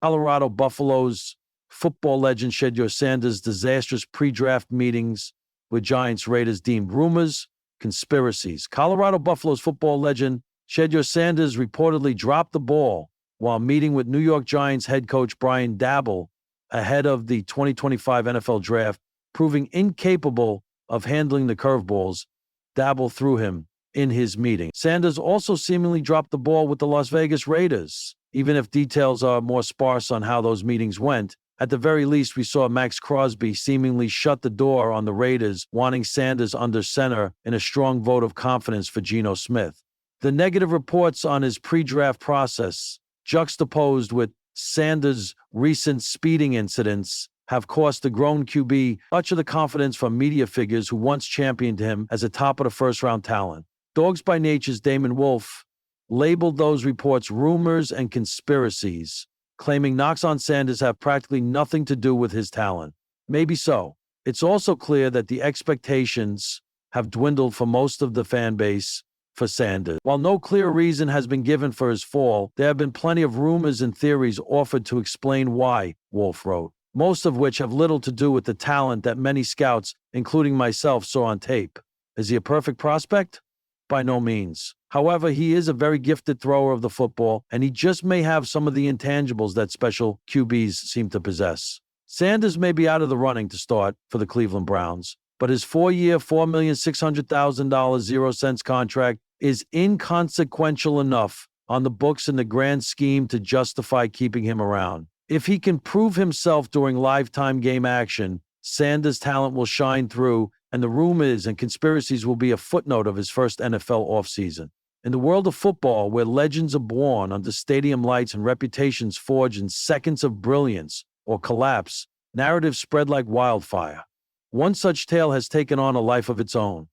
Colorado Buffaloes football legend Shedeur Sanders' disastrous pre-draft meetings with Giants Raiders deemed rumors, conspiracies. Colorado Buffaloes football legend Shedeur Sanders reportedly dropped the ball while meeting with New York Giants head coach Brian Daboll ahead of the 2025 NFL Draft, proving incapable of handling the curveballs Daboll threw him in his meeting. Sanders also seemingly dropped the ball with the Las Vegas Raiders. Even if details are more sparse on how those meetings went, at the very least, we saw Max Crosby seemingly shut the door on the Raiders, wanting Sanders under center in a strong vote of confidence for Geno Smith. The negative reports on his pre-draft process, juxtaposed with Sanders' recent speeding incidents, have cost the grown QB much of the confidence from media figures who once championed him as a top-of-the-first-round talent. Dogs by Nature's Damon Wolf labeled those reports rumors and conspiracies, claiming knocks on Sanders have practically nothing to do with his talent. Maybe so. It's also clear that the expectations have dwindled for most of the fan base for Sanders. While no clear reason has been given for his fall, there have been plenty of rumors and theories offered to explain why, Wolf wrote, most of which have little to do with the talent that many scouts, including myself, saw on tape. Is he a perfect prospect? By no means. However, he is a very gifted thrower of the football, and he just may have some of the intangibles that special QBs seem to possess. Sanders may be out of the running to start for the Cleveland Browns, but his 4-year, $4,600,000 0-cents contract is inconsequential enough on the books in the grand scheme to justify keeping him around. If he can prove himself during lifetime game action, Sanders' talent will shine through, and the rumors and conspiracies will be a footnote of his first NFL offseason. In the world of football, where legends are born under stadium lights and reputations forged in seconds of brilliance or collapse, narratives spread like wildfire. One such tale has taken on a life of its own.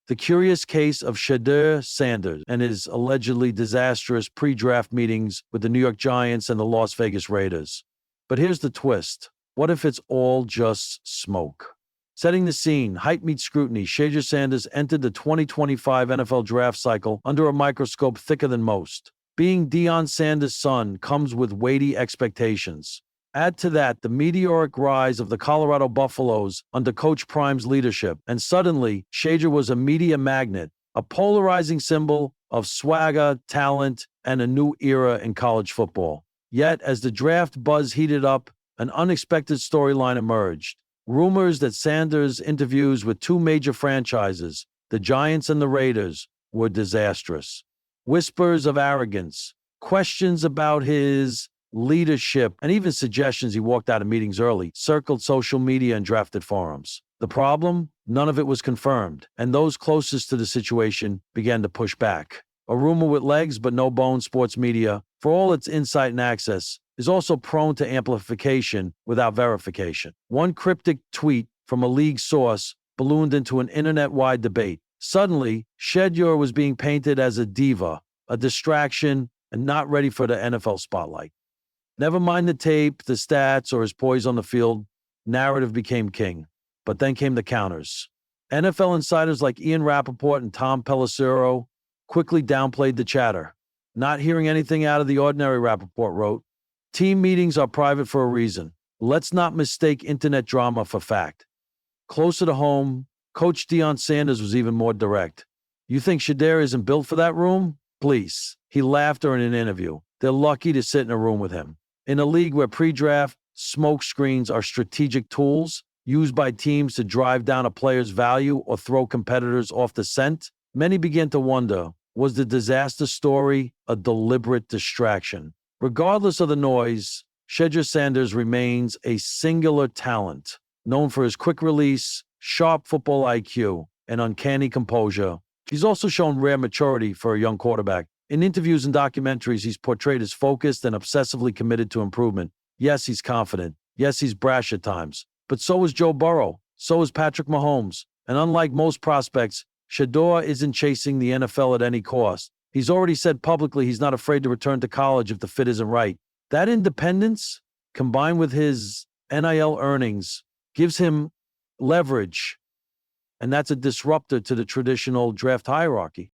The curious case of Shedeur Sanders and his allegedly disastrous pre-draft meetings with the New York Giants and the Las Vegas Raiders. But here's the twist. What if it's all just smoke? Setting the scene, hype meets scrutiny, Shedeur Sanders entered the 2025 NFL draft cycle under a microscope thicker than most. Being Deion Sanders' son comes with weighty expectations. Add to that the meteoric rise of the Colorado Buffaloes under Coach Prime's leadership, and suddenly, Shedeur was a media magnet, a polarizing symbol of swagger, talent, and a new era in college football. Yet, as the draft buzz heated up, an unexpected storyline emerged. Rumors that Sanders' interviews with two major franchises, the Giants and the Raiders, were disastrous. Whispers of arrogance, questions about his leadership, and even suggestions he walked out of meetings early circled social media and drafted forums. The problem? None of it was confirmed, and those closest to the situation began to push back. A rumor with legs but no bones, sports media, for all its insight and access, is also prone to amplification without verification. One cryptic tweet from a league source ballooned into an internet-wide debate. Suddenly, Shedeur was being painted as a diva, a distraction, and not ready for the NFL spotlight. Never mind the tape, the stats, or his poise on the field, narrative became king. But then came the counters. NFL insiders like Ian Rappaport and Tom Pelissero quickly downplayed the chatter. Not hearing anything out of the ordinary, Rappaport wrote. Team meetings are private for a reason. Let's not mistake internet drama for fact. Closer to home, Coach Deion Sanders was even more direct. You think Shedeur isn't built for that room? Please. He laughed during an interview. They're lucky to sit in a room with him. In a league where pre-draft smoke screens are strategic tools used by teams to drive down a player's value or throw competitors off the scent, many begin to wonder, was the disaster story a deliberate distraction? Regardless of the noise, Shedeur Sanders remains a singular talent, known for his quick release, sharp football IQ, and uncanny composure. He's also shown rare maturity for a young quarterback. In interviews and documentaries, he's portrayed as focused and obsessively committed to improvement. Yes, he's confident. Yes, he's brash at times. But so is Joe Burrow. So is Patrick Mahomes. And unlike most prospects, Shedeur isn't chasing the NFL at any cost. He's already said publicly he's not afraid to return to college if the fit isn't right. That independence, combined with his NIL earnings, gives him leverage, and that's a disruptor to the traditional draft hierarchy.